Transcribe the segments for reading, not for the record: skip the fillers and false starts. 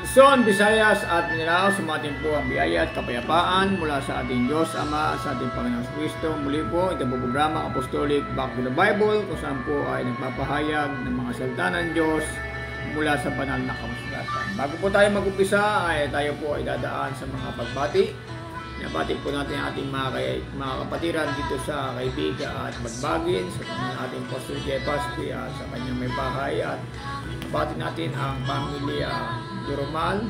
Luzon, Visayas at Mindanao, sumating po ang biyaya at kapayapaan mula sa ating Diyos Ama, sa ating Panginoon Kristo. Muli po, ito po programa Apostolic Back to the Bible, kung saan po ay nagpapahayag ng mga salita ng Diyos mula sa banal na kasulatan. Bago po tayo mag-umpisa, ay tayo po ay dadaan sa mga pagbati. Nabati po natin ang ating mga kapatiran dito sa Kaibiga at Bagbagin, sa ating Pastor J. Paspi at sa kanyang may bahay, at nabati natin ang pamilya Durumal,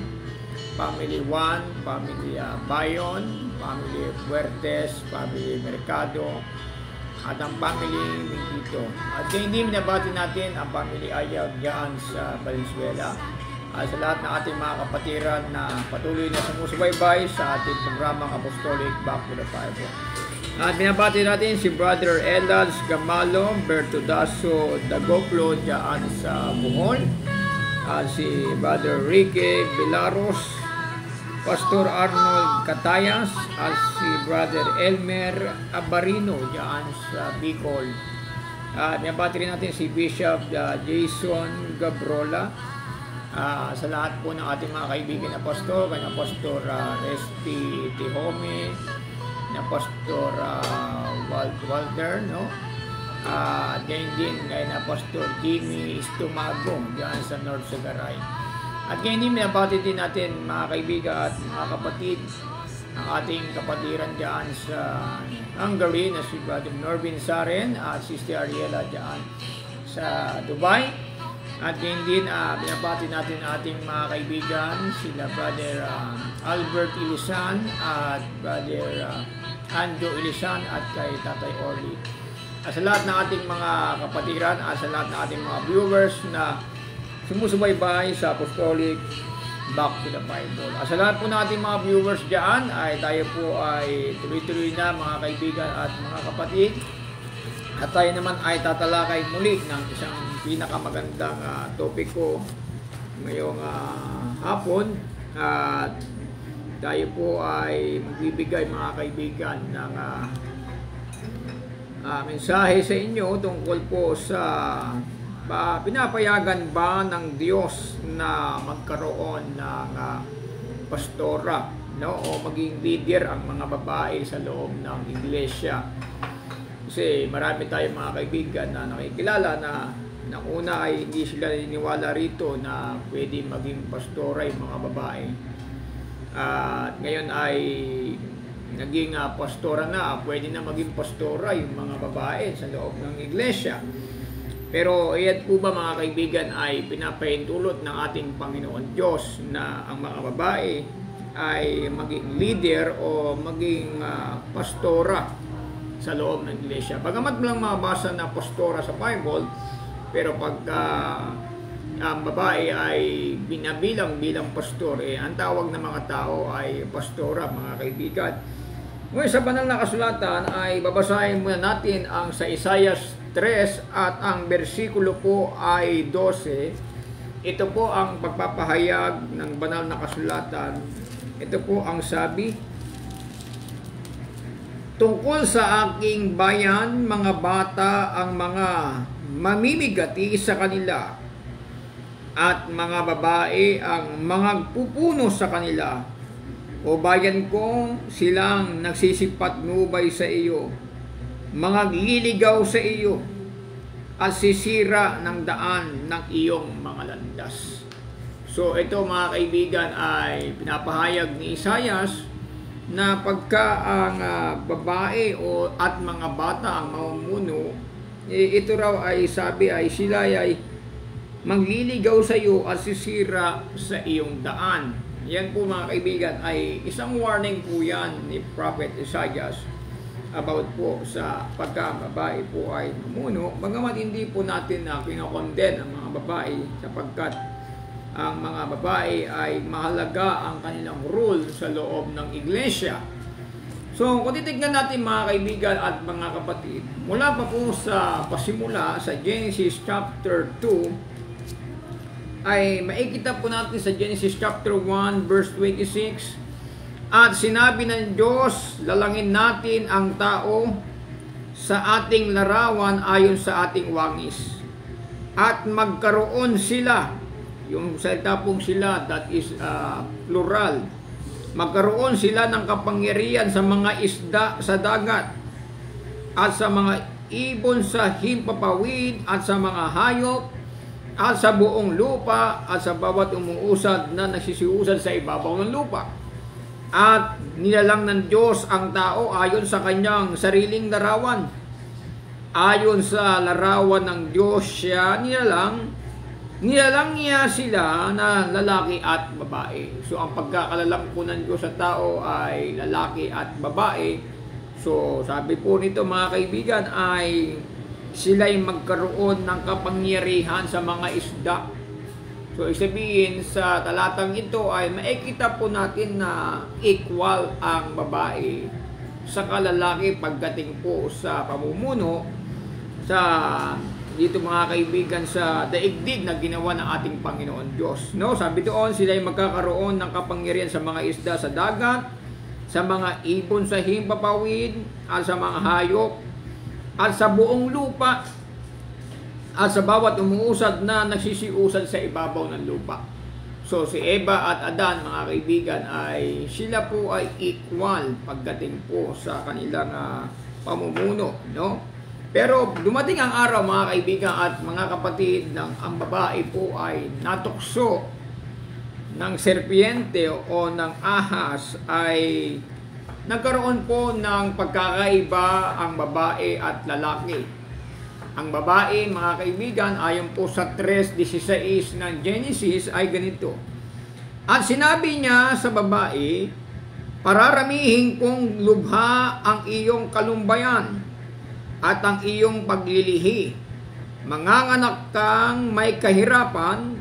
Family Juan, Family Bayon, Family Fuertes, Family Mercado, at ang Family Mingito. At kaya hindi minabati natin ang Family Ayaw diyan sa Valenzuela. At sa lahat ng ating mga kapatiran na patuloy na sumusubaybay sa ating programang Apostolic Back to the Bible. At binabati natin si Brother Elas Gamalo, Bertudaso Dagoplo diyan sa Bohol. Si Brother Ricky Vilaros, Pastor Arnold Catayas, at si Brother Elmer Abarino diyan sa Bicol. Binabati rin natin si Bishop Jason Gabrola. Sa lahat po ng ating mga kaibigan na pastor, kanya Pastor Resty Tihome, na Pastor Walter, no? Din kay na Pastor Jimmy Estomago diyan sa North Sagaray. At ngayon din minabati din natin mga kaibigan at mga kapatid ang ating kapatiran diyan sa Hungary na si Brother Norvin Saren at Sister Ariela diyan sa Dubai. At ngayon din binabati natin ating mga kaibigan sila Brother Albert Ilisan at Brother Anjo Ilisan at kay Tatay Orly. At sa lahat ng ating mga kapatiran at sa lahat ng ating mga viewers na sumusubaybay sa Apostolic Back to the Bible. At sa lahat po ng ating mga viewers dyan ay tayo po ay tuloy-tuloy na mga kaibigan at mga kapatid. At tayo naman ay tatalakay muli ng isang pinakamagandang topiko ngayong hapon. At tayo po ay magbibigay mga kaibigan ng mensahe sa inyo tungkol po sa pinapayagan ba ng Diyos na magkaroon ng pastora, no? O maging leader ang mga babae sa loob ng iglesia. Kasi marami tayong mga kaibigan na nakikilala na una ay hindi sila naniniwala rito na pwede maging pastora yung mga babae. At ngayon ay naging pastora na, pwede na maging pastora yung mga babae sa loob ng iglesia. Pero iyan po ba mga kaibigan ay pinapahintulot ng ating Panginoon Diyos na ang mga babae ay maging leader o maging pastora sa loob ng iglesia? Bagamat lang mabasa na pastora sa Bible, pero pagka ang babae ay binabilang bilang pastor, ang tawag ng mga tao ay pastora mga kaibigan. Ngayon sa banal na kasulatan ay babasahin muna natin ang sa Isaiah 3 at ang bersikulo po ay 12. Ito po ang pagpapahayag ng banal na kasulatan. Ito po ang sabi: tungkol sa aking bayan, mga bata ang mga mamimigati sa kanila, at mga babae ang mga pupuno sa kanila. O bayan ko, silang nagsisipatnubay sa iyo, mga liligaw sa iyo, at sisira ng daan ng iyong mga landas. So ito mga kaibigan ay pinapahayag ni Isaias na pagka ang babae at mga bata ang mamumuno, ito raw ay sabi ay sila ay magliligaw sa iyo at sisira sa iyong daan. Yan po mga kaibigan ay isang warning po yan ni Prophet Isaiah about po sa pagka-babae po ay mamuno. Bagamat hindi po natin kinokondem ang mga babae sapagkat ang mga babae ay mahalaga ang kanilang role sa loob ng iglesia. So kung titignan natin mga kaibigan at mga kapatid, mula pa po sa pasimula sa Genesis chapter 2, ay makikita po natin sa Genesis chapter 1 verse 26, at sinabi ng Diyos, lalangin natin ang tao sa ating larawan ayon sa ating wangis, at magkaroon sila Yung salita pong sila, that is plural. Magkaroon sila ng kapangyarihan sa mga isda sa dagat at sa mga ibon sa himpapawid at sa mga hayop at sa buong lupa at sa bawat umuusad na nagsisiusad sa ibabaw ng lupa. At nilalang ng Diyos ang tao ayon sa kanyang sariling larawan. Ayon sa larawan ng Diyos siya nilalang niya sila na lalaki at babae. So ang pagkakalalang po ng Diyos sa tao ay lalaki at babae. So sabi po nito mga kaibigan ay sila'y magkaroon ng kapangyarihan sa mga isda. So isabihin sa talatang ito ay makikita po natin na equal ang babae sa kalalaki pagdating po sa pamumuno sa dito mga kaibigan sa daigdig na ginawa ng ating Panginoon Diyos. No, sabi doon sila ay magkakaroon ng kapangyarihan sa mga isda sa dagat, sa mga ibon sa himpapawid, at sa mga hayop, at sa buong lupa, at sa bawat umuusad na nagsisiusad sa ibabaw ng lupa. So si Eva at Adan mga kaibigan ay sila po ay equal pagdating po sa kanilang pamumuno, no? Pero dumating ang araw mga kaibigan at mga kapatid ng ang babae po ay natukso ng serpiente o ng ahas ay nagkaroon po ng pagkakaiba ang babae at lalaki. Ang babae mga kaibigan ayon po sa 3:16 ng Genesis ay ganito. At sinabi niya sa babae, pararamihin kong lubha ang iyong kalumbayan at ang iyong paglilihi. Manganganak kang may kahirapan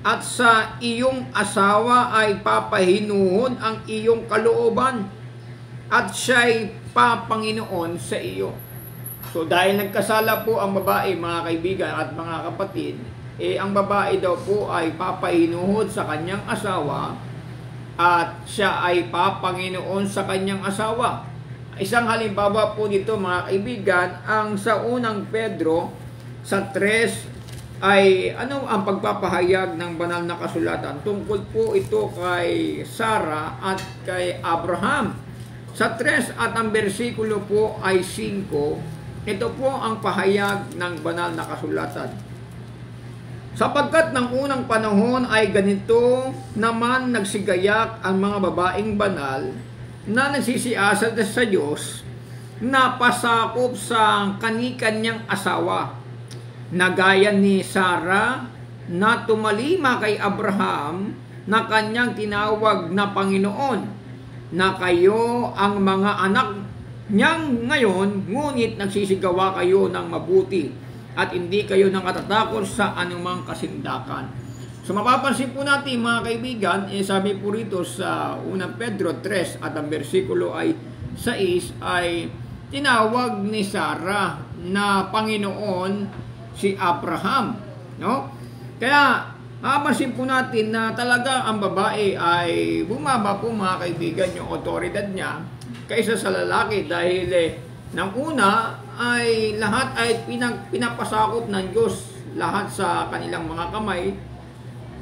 at sa iyong asawa ay papahinuhod ang iyong kalooban at siya'y papanginoon sa iyo. So dahil nagkasala po ang babae mga kaibigan at mga kapatid, ang babae daw po ay papahinuhod sa kanyang asawa at siya ay papanginoon sa kanyang asawa. Isang halimbawa po dito mga kaibigan, ang sa unang Pedro sa 3 ay ano ang pagpapahayag ng banal na kasulatan. Tungkol po ito kay Sarah at kay Abraham. Sa 3 at ang bersikulo po ay 5, ito po ang pahayag ng banal na kasulatan. Sapagkat ng unang panahon ay ganito naman nagsigayak ang mga babaeng banal na nagsisiasat sa Diyos na pasakop sa kani-kanyang asawa, na gaya ni Sarah na tumalima kay Abraham na kanyang tinawag na Panginoon, na kayo ang mga anak niyang ngayon, ngunit nagsisigawa kayo ng mabuti at hindi kayo nakatatakot sa anumang kasindakan. So mapapansin po natin mga kaibigan, sabi po rito sa 1 Pedro 3 at ang bersikulo ay 6 ay tinawag ni Sarah na Panginoon si Abraham, no? Kaya mapapansin po natin na talaga ang babae ay bumaba po mga kaibigan yung otoridad niya kaysa sa lalaki dahil ng una ay lahat ay pinapasakop ng Diyos lahat sa kanilang mga kamay.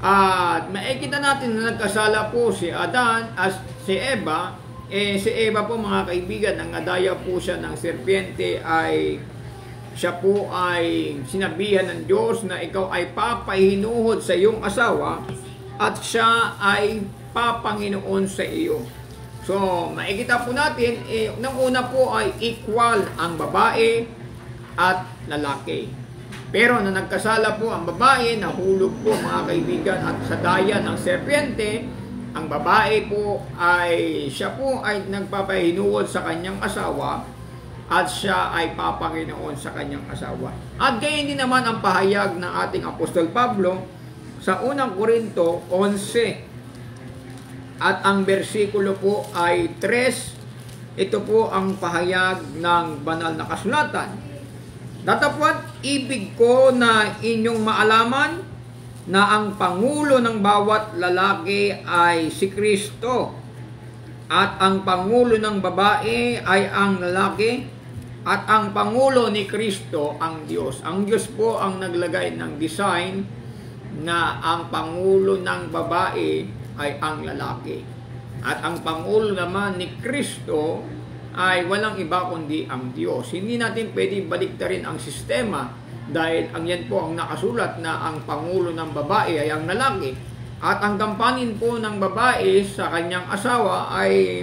At makikita natin na nagkasala po si Adan at si Eva. Si Eva po mga kaibigan, ang nadaya po siya ng serpiente ay siya po ay sinabihan ng Diyos na ikaw ay papahinuhod sa iyong asawa at siya ay papanginoon sa iyo. So makikita po natin, nang una po ay equal ang babae at lalaki. Pero na nagkasala po ang babae, nahulog po mga kaibigan at sa daya ng serpiente, ang babae po ay siya po ay nagpapahinuhod sa kanyang asawa at siya ay papanginoon sa kanyang asawa. At gayon din naman ang pahayag ng ating Apostol Pablo sa 1 Korinto 11 at ang bersikulo po ay 3. Ito po ang pahayag ng banal na kasulatan. Datapwat ibig ko na inyong maalaman na ang pangulo ng bawat lalaki ay si Kristo at ang pangulo ng babae ay ang lalaki at ang pangulo ni Kristo ang Diyos. Ang Diyos po ang naglagay ng design na ang pangulo ng babae ay ang lalaki. At ang pangulo naman ni Kristo ay walang iba kundi ang Diyos. Hindi natin pwede baliktarin ang sistema dahil ang yan po ang nakasulat na ang pangulo ng babae ay ang lalaki. At ang gampanin po ng babae sa kanyang asawa ay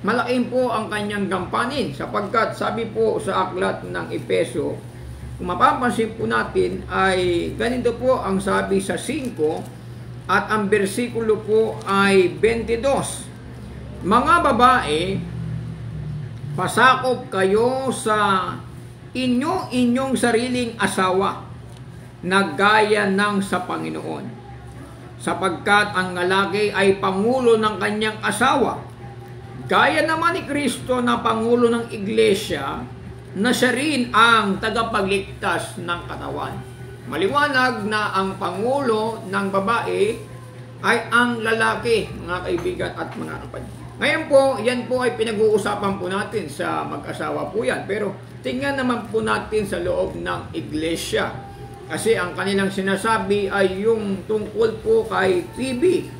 malaking po ang kanyang gampanin sapagkat sabi po sa aklat ng Efeso, kung mapapansin po natin ay ganito po ang sabi sa 5 at ang bersikulo po ay 22. Mga babae, pasakop kayo sa inyong sariling asawa na gaya ng sa Panginoon. Sapagkat ang lalaki ay pangulo ng kanyang asawa. Gaya naman ni Kristo na pangulo ng iglesia na siya rin ang tagapagligtas ng katawan. Maliwanag na ang pangulo ng babae ay ang lalaki, mga kaibigan at mga kapatid. Ngayon po, yan po ay pinag-uusapan po natin sa mag-asawa po yan. Pero tingnan naman po natin sa loob ng iglesia. Kasi ang kanilang sinasabi ay yung tungkol po kay Phoebe.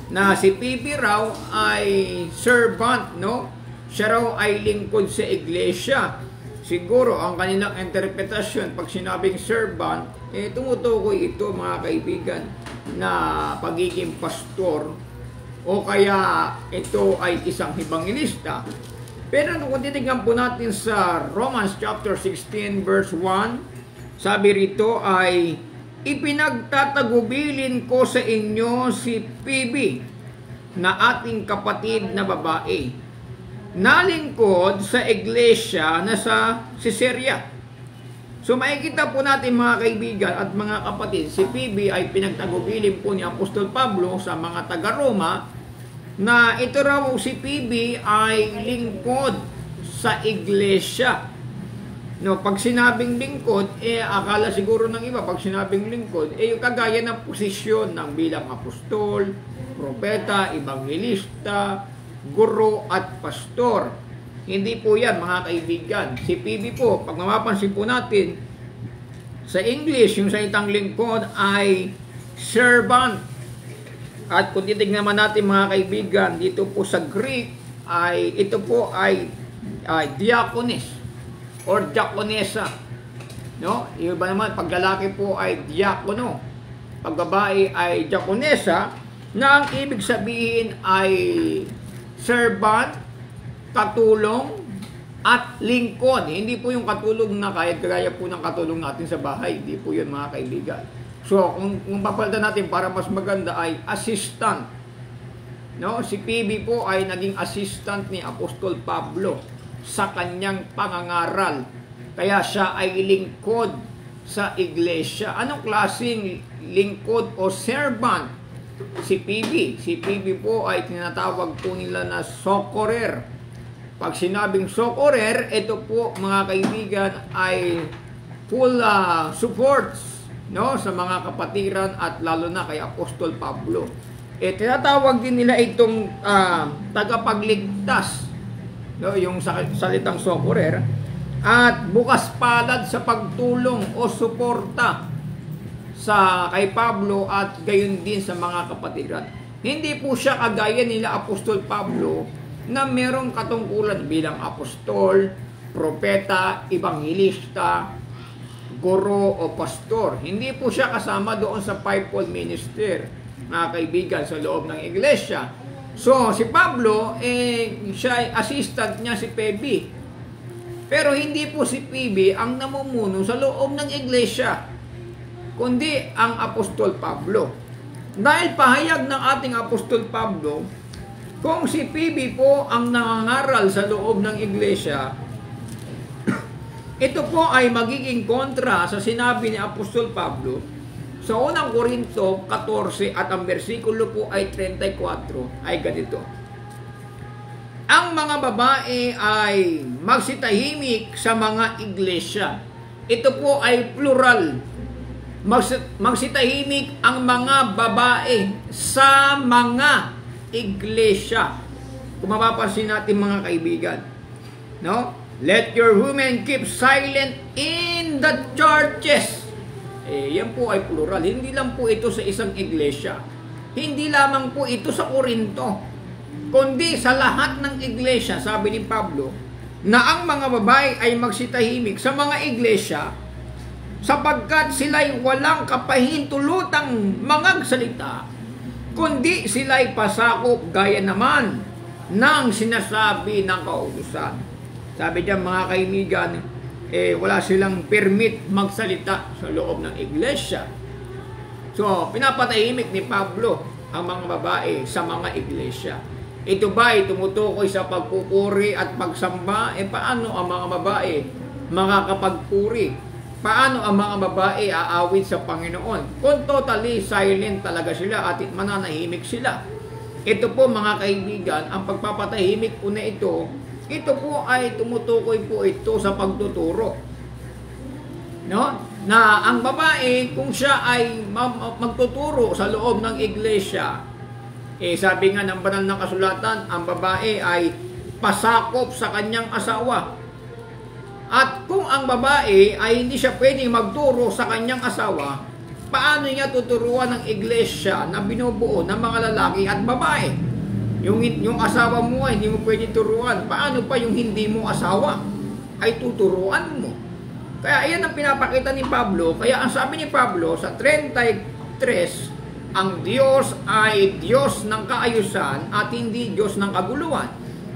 Na si Phoebe raw ay servant, no? Siya raw ay lingkod sa iglesia. Siguro ang kanilang interpretasyon pag sinabing servant, tumutukoy ito mga kaibigan na pagiging pastor o kaya ito ay isang ebanghelista. Pero kung titignan po natin sa Romans chapter 16 verse 1, sabi rito ay ipinagtatagubilin ko sa inyo si Phoebe na ating kapatid na babae, nalingkod sa iglesia na sa Caesarea. So makikita po natin mga kaibigan at mga kapatid, si Phoebe ay pinagtagubilin po ni Apostol Pablo sa mga taga-Roma na ito raw si Phoebe ay lingkod sa iglesia. No, pag sinabing lingkod, akala siguro ng iba, pag sinabing lingkod, yung kagaya ng posisyon ng bilang apostol, propeta, ebanghelista, guro at pastor. Hindi po yan mga kaibigan. Si Phoebe po, pag mapapansin po natin, sa English, yung salitang lingkod ay servant. At kung titignan naman natin mga kaibigan, dito po sa Greek, ito po ay diakonis or diakonesa. No? Yung iba naman, pag lalaki po ay diakono. Pag babae ay diakonesa, na ang ibig sabihin ay servant, katulong, at lingkod. Hindi po yung katulong na kaya po ng katulong natin sa bahay. Hindi po yun mga kaibigan. So, kung papalitan natin para mas maganda ay assistant. No? Si Phoebe po ay naging assistant ni Apostol Pablo sa kanyang pangangaral. Kaya siya ay lingkod sa iglesia. Anong klaseng lingkod o servant? Si Phoebe. Si Phoebe po ay tinatawag po nila na sokorer. Pag sinabing sokorer, ito po mga kaibigan ay full supports, no, sa mga kapatiran at lalo na kay Apostol Pablo. Tinatawag din nila itong tagapagligtas, no, yung salitang sokorer, at bukas palad sa pagtulong o suporta sa kay Pablo at gayon din sa mga kapatiran. Hindi po siya kagaya nila Apostol Pablo na merong katungkulan bilang apostol, propeta, evangelista, guro o pastor. Hindi po siya kasama doon sa fivefold ministry, mga kaibigan, sa loob ng iglesia. So, si Pablo, siya ay assistant niya si Phoebe. Pero hindi po si Phoebe ang namumuno sa loob ng iglesia, kundi ang Apostol Pablo. Dahil pahayag ng ating Apostol Pablo, kung si Phoebe po ang nangangaral sa loob ng iglesia, ito po ay magiging kontra sa sinabi ni Apostol Pablo sa unang Korinto 14 at ang bersikulo po ay 34 ay ganito. Ang mga babae ay magsitahimik sa mga iglesia. Ito po ay plural. Magsitahimik ang mga babae sa mga iglesia. Kung mapapansin natin mga kaibigan, no? Let your women keep silent in the churches. yan po ay plural. Hindi lang po ito sa isang iglesia. Hindi lamang po ito sa Korinto, kundi sa lahat ng iglesia, sabi ni Pablo, na ang mga babae ay magsitahimik sa mga iglesia sapagkat sila'y walang kapahintulutang mangagsalita, kundi sila'y pasakop gaya naman ng sinasabi ng kautusan. Sabi niya, mga kaibigan, wala silang permit magsalita sa loob ng iglesia. So, pinapatahimik ni Pablo ang mga babae sa mga iglesia. Ito ba ay tumutukoy sa pagpupuri at pagsamba? Paano ang mga babae makakapagpuri? Paano ang mga babae aawit sa Panginoon? Kung totally silent talaga sila at mananahimik sila. Ito po mga kaibigan, ang pagpapatahimik po na ito po ay tumutukoy po ito sa pagtuturo. No? Na ang babae, kung siya ay magtuturo sa loob ng iglesia, sabi nga ng banal na kasulatan, ang babae ay pasakop sa kanyang asawa. At kung ang babae ay hindi siya pwedeng magturo sa kanyang asawa, paano niya tuturuan ng iglesia na binubuo ng mga lalaki at babae? Yung asawa mo ay hindi mo pwedeng turuan. Paano pa yung hindi mo asawa ay tuturuan mo? Kaya iyan ang pinapakita ni Pablo. Kaya ang sabi ni Pablo sa 33, ang Diyos ay Diyos ng kaayusan at hindi Diyos ng kaguluhan.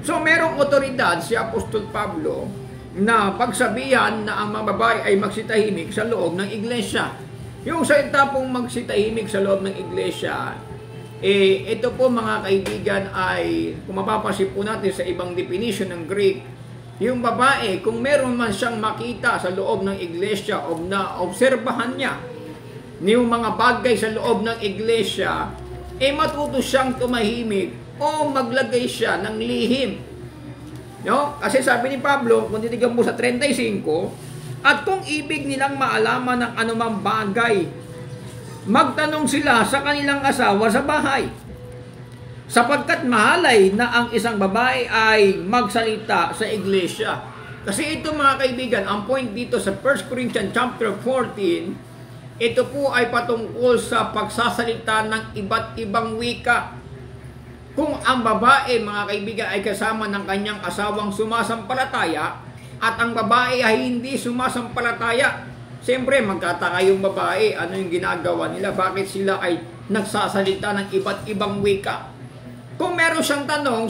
So merong otoridad si Apostol Pablo na pagsabihan na ang mga babae ay magsitahimik sa loob ng iglesia. Yung salita pong magsitahimik sa loob ng iglesia, ito po mga kaibigan ay, kung mapapansin po natin sa ibang definition ng Greek, yung babae, kung meron man siyang makita sa loob ng iglesia o na obserbahan niya yung mga bagay sa loob ng iglesia, matuto siyang tumahimik o maglagay siya ng lihim. No? Kasi sabi ni Pablo, kung titigan mo sa 35, at kung ibig nilang maalaman ng anumang bagay, magtanong sila sa kanilang asawa sa bahay. Sapagkat mahalay na ang isang babae ay magsalita sa iglesia. Kasi ito mga kaibigan, ang point dito sa 1 Corinthians chapter 14, ito po ay patungkol sa pagsasalita ng iba't ibang wika. Kung ang babae, mga kaibigan, ay kasama ng kanyang asawang sumasampalataya at ang babae ay hindi sumasampalataya, siyempre magkataka yung babae, ano yung ginagawa nila, bakit sila ay nagsasalita ng iba't ibang wika. Kung meron siyang tanong,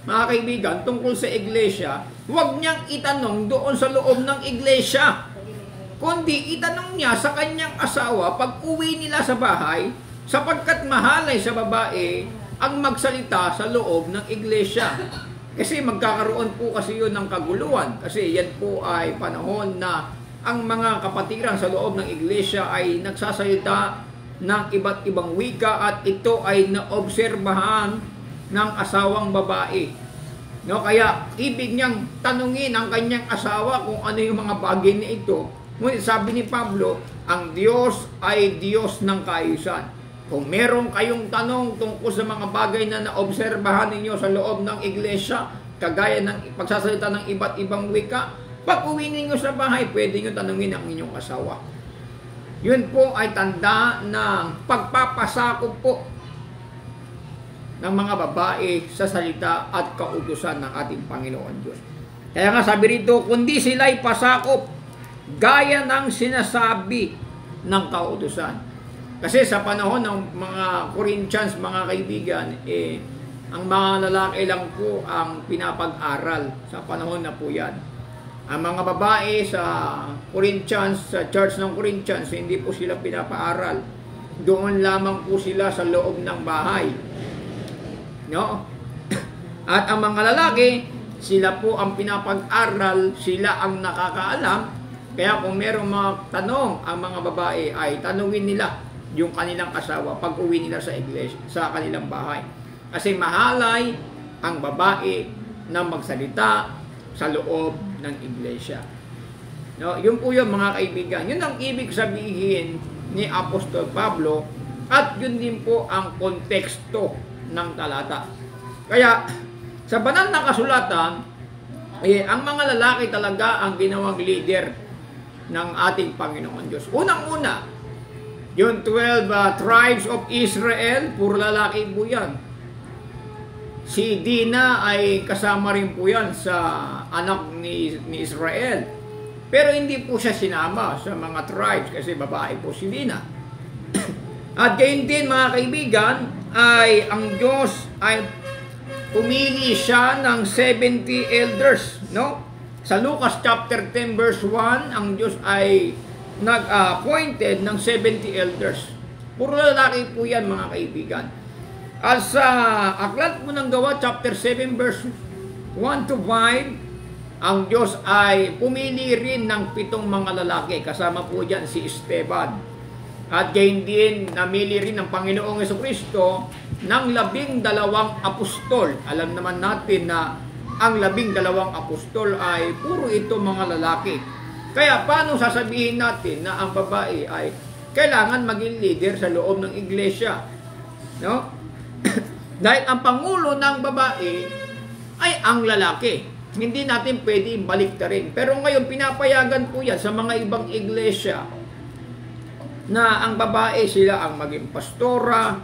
mga kaibigan, tungkol sa iglesia, huwag niyang itanong doon sa loob ng iglesia, kundi itanong niya sa kanyang asawa pag uwi nila sa bahay, sapagkat mahalay sa babae ang magsalita sa loob ng iglesia. Kasi magkakaroon po kasi yun ng kaguluhan. Kasi yan po ay panahon na ang mga kapatiran sa loob ng iglesia ay nagsasalita ng iba't ibang wika at ito ay naobserbahan ng asawang babae. No, kaya ibig niyang tanungin ang kanyang asawa kung ano yung mga bagay na ito. Ngunit sabi ni Pablo, ang Diyos ay Diyos ng kaayusan. Kung meron kayong tanong tungkol sa mga bagay na naobserbahan ninyo sa loob ng iglesia, kagaya ng pagsasalita ng iba't ibang wika, pag uwi ninyo sa bahay, pwede nyo tanungin ang inyong asawa. Yun po ay tanda ng pagpapasakop po ng mga babae sa salita at kautusan ng ating Panginoon Diyos. Kaya nga sabi rito, kundi sila'y pasakop gaya ng sinasabi ng kautusan. Kasi sa panahon ng mga Corinthians, mga kaibigan, ang mga lalaki lang po ang pinapag-aral sa panahon na po yan. Ang mga babae sa Corinthians, sa church ng Corinthians, hindi po sila pinapaaral. Doon lamang po sila sa loob ng bahay. No? At ang mga lalaki, sila po ang pinapag-aral, sila ang nakakaalam. Kaya kung merong mga tanong ang mga babae ay tanungin nila yung kanilang asawa pag uwi nila sa iglesia, sa kanilang bahay. Kasi mahalay ang babae na magsalita sa loob ng iglesia. No, yun po yun mga kaibigan. Yun ang ibig sabihin ni Apostol Pablo at yun din po ang konteksto ng talata. Kaya sa banal na kasulatan, ang mga lalaki talaga ang ginawang leader ng ating Panginoon Diyos. Unang-una, Yung 12 tribes of Israel, puro lalaki po yan. Si Dina ay kasama rin po yan sa anak ni Israel. Pero hindi po siya sinama sa mga tribes kasi babae po si Dina. At gayon din mga kaibigan, ay ang Diyos ay pumili siya ng 70 elders, no? Sa Lucas chapter 10 verse 1, ang Diyos ay nag-appointed ng 70 elders. Puro lalaki po yan mga kaibigan. At sa Aklat po ng Gawa chapter 7 verse 1 to 5, ang Diyos ay pumili rin ng 7 mga lalaki. Kasama po dyan si Esteban. At gayon din, namili rin ng Panginoong Jesucristo ng 12 apostol. Alam naman natin na ang 12 apostol ay puro ito mga lalaki. Kaya paano sasabihin natin na ang babae ay kailangan maging leader sa loob ng iglesia? No? Dahil ang pangulo ng babae ay ang lalaki. Hindi natin pwede baliktarin. Pero ngayon pinapayagan po yan sa mga ibang iglesia na ang babae sila ang maging pastora,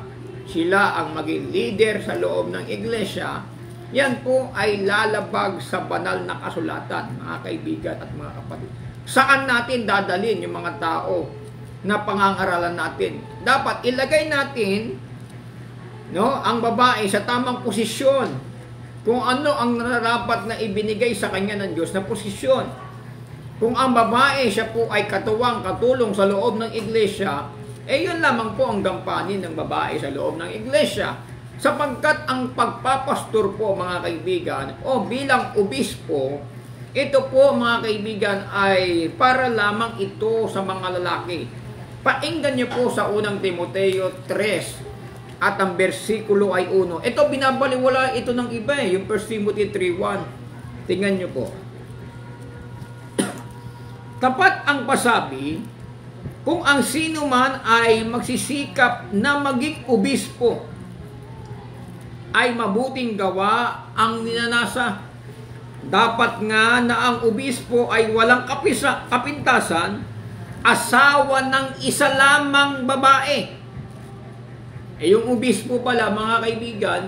sila ang maging leader sa loob ng iglesia. Yan po ay lalabag sa banal na kasulatan, mga kaibigan at mga kapatid. Saan natin dadalhin yung mga tao na pangangaralan natin? Dapat ilagay natin, no, ang babae sa tamang posisyon. Kung ano ang nararapat na ibinigay sa kanya ng Diyos na posisyon. Kung ang babae siya po ay katuwang, katulong sa loob ng iglesia, yun lamang po ang gampanin ng babae sa loob ng iglesia. Sapagkat ang pagpapastor po mga kaibigan o bilang obispo, ito po mga kaibigan ay para lamang ito sa mga lalaki. Pakinggan niyo po sa unang Timoteo 3 at ang bersikulo ay 1. Ito binabaliwala ito ng iba yung 1 Timothy 3:1. Tingnan niyo po. Tapat ang pasabi kung ang sino man ay magsisikap na maging obispo ay mabuting gawa ang ninanasa. Dapat nga na ang obispo ay walang kapintasan, asawa ng isa lamang babae. Yung obispo pala mga kaibigan,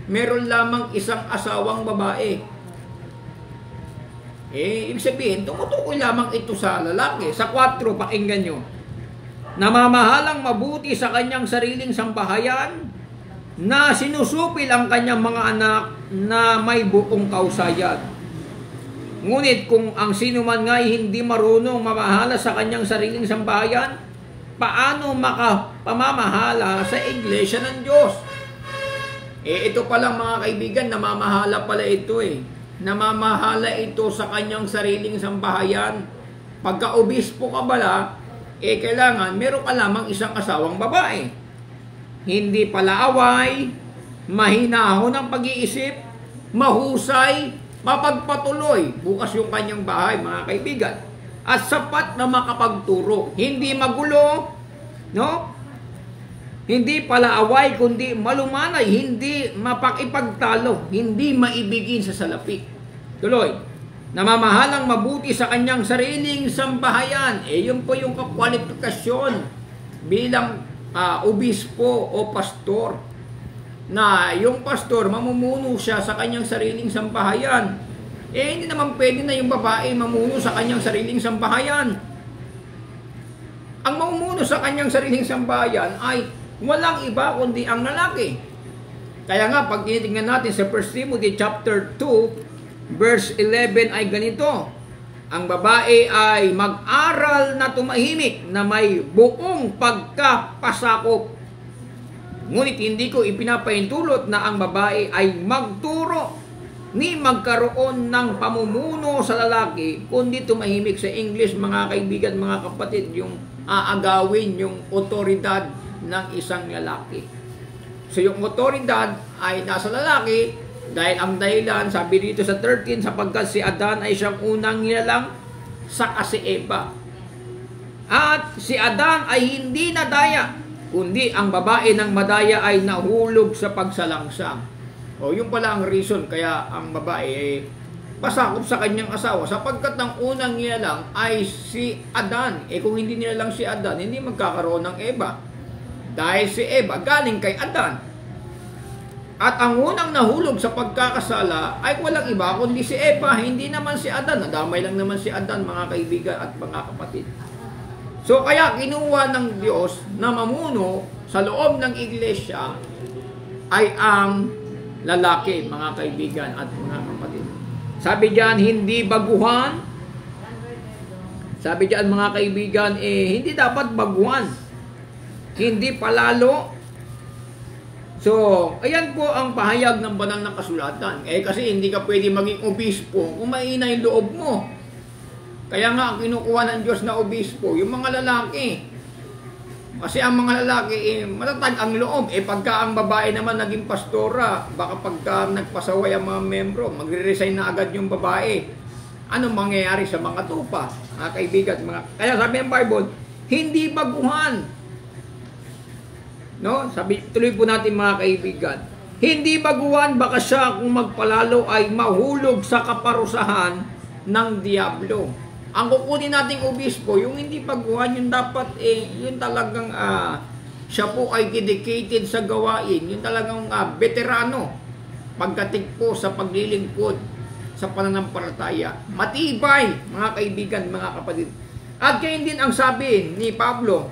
meron lamang isang asawang babae. Ibig sabihin, tumutukoy lamang ito sa lalaki. Sa 4, pakinggan nyo. Namamahalang mabuti sa kanyang sariling sambahayan, na sinusupil ang kanyang mga anak na may buong kausayan. Ngunit kung ang sino man nga'y hindi marunong mamahala sa kanyang sariling sambahayan, paano makapamamahala sa iglesia ng Diyos? Ito palang mga kaibigan, namamahala pala ito Namamahala ito sa kanyang sariling sambahayan. Pagka obispo ka bala, kailangan meron ka lamang isang asawang babae. Hindi palaaway, mahinahon ang pag-iisip, mahusay, mapagpatuloy. Bukas yung kanyang bahay, mga kaibigan. At sapat na makapagturo. Hindi magulo, no? Hindi palaaway, kundi malumanay. Hindi mapakipagtalo. Hindi maibigin sa salapi. Tuloy. Namamahalang mabuti sa kanyang sariling sambahayan. Yun po yung kwalifikasyon bilang obispo o pastor. Na yung pastor, mamumuno siya sa kanyang sariling sambahayan. Hindi naman pwede na yung babae mamuno sa kanyang sariling sambahayan. Ang mamumuno sa kanyang sariling sambahayan ay walang iba kundi ang lalaki. Kaya nga, pag tinitingnan natin sa 1 Timothy chapter 2, verse 11 ay ganito. Ang babae ay mag-aral na tumahimik na may buong pagkapasakop. Ngunit hindi ko ipinapahintulot na ang babae ay magturo ni magkaroon ng pamumuno sa lalaki, kundi tumahimik. Sa English, mga kaibigan, mga kapatid, yung aagawin yung otoridad ng isang lalaki. So yung otoridad ay nasa lalaki dahil ang dahilan, sabi dito sa 13, sapagkat si Adan ay siyang unang nilalang saka si Eva. At si Adan ay hindi nadaya, kundi ang babae ng madaya ay nahulog sa pagsalangsang. Yung pala ang reason kaya ang babae pasakop sa kanyang asawa sapagkat ang unang nilalang ay si Adan. Kung hindi nilalang si Adan, hindi magkakaroon ng Eva. Dahil si Eva galing kay Adan. At ang unang nahulog sa pagkakasala ay walang iba kundi si Eva, hindi naman si Adan. Nadamay lang naman si Adan, mga kaibigan at mga kapatid. So kaya kinuha ng Diyos na mamuno sa loob ng iglesia ay ang lalaki, mga kaibigan at mga kapatid. Sabi diyan, hindi baguhan. Sabi diyan, mga kaibigan, hindi dapat baguhan. Hindi palalo. So, ayan po ang pahayag ng banal na kasulatan. Kasi hindi ka pwede maging obispo kung mahina yung loob mo. Kaya nga, ang kinukuha ng Diyos na obispo, yung mga lalaki. Kasi ang mga lalaki, matatag ang loob. Pagka ang babae naman naging pastora, baka pagka nagpasaway ang mga membro, magre-resign na agad yung babae. Anong mangyayari sa mga tupa? Mga kaibigan, kaya sabi ng Bible, hindi baguhan. No? Sabi, tuloy po natin, mga kaibigan. Hindi baguhan, baka siya kung magpalalo ay mahulog sa kaparusahan ng diablo. Ang kukunin nating obispo, yung hindi baguhan, yung dapat yung talagang siya po ay dedicated sa gawain, yung talagang veterano pagdating po sa paglilingkod sa pananampalataya. Matibay, mga kaibigan, mga kapatid. At kaya din ang sabi ni Pablo